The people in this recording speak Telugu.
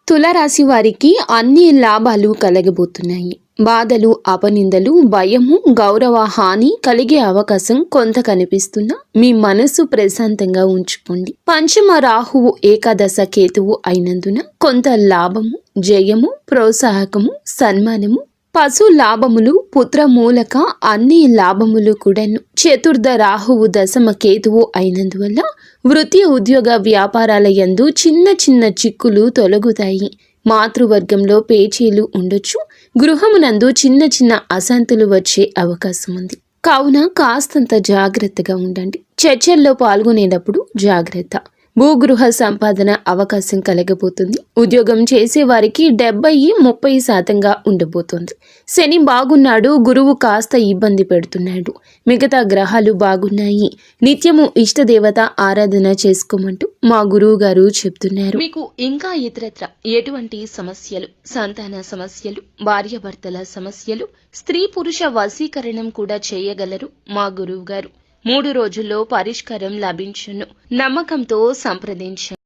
తులారాశి వారికి అన్ని లాభాలు కలగబోతున్నాయి. బాధలు, అపనిందలు, భయము, గౌరవ హాని కలిగే అవకాశం కొంత కనిపిస్తున్నా మీ మనసు ప్రశాంతంగా ఉంచుకోండి. పంచమ రాహువు ఏకాదశ కేతువు అయినందున కొంత లాభము, జయము, ప్రోత్సాహకము, సన్మానము, పశు లాభములు, పుత్ర మూలక అన్ని లాభములు కూడాను. చతుర్థ రాహువు దశమ కేతువు అయినందువల్ల వృత్తి, ఉద్యోగ, వ్యాపారాల యందు చిన్న చిన్న చిక్కులు తొలగుతాయి. మాతృవర్గంలో పేచీలు ఉండొచ్చు. గృహమునందు చిన్న చిన్న అశాంతులు వచ్చే అవకాశం ఉంది. కావున కాస్తంత జాగ్రత్తగా ఉండండి. చర్చల్లో పాల్గొనేటప్పుడు జాగ్రత్త. భూగృహ సంపాదన అవకాశం కలగబోతుంది. ఉద్యోగం చేసే వారికి 70-30% ఉండబోతోంది. శని బాగున్నాడు, గురువు కాస్త ఇబ్బంది పెడుతున్నాడు. మిగతా గ్రహాలు బాగున్నాయి. నిత్యము ఇష్టదేవత ఆరాధన చేసుకోమంటూ మా గురువు గారు చెప్తున్నారు. మీకు ఇంకా ఇతరత్ర ఎటువంటి సమస్యలు, సంతాన సమస్యలు, భార్యాభర్తల సమస్యలు, స్త్రీ పురుష వశీకరణం కూడా చేయగలరు మా గురువు గారు. 3 రోజుల్లో పరిష్కారం లభించును. నమ్మకంతో సంప్రదించండి.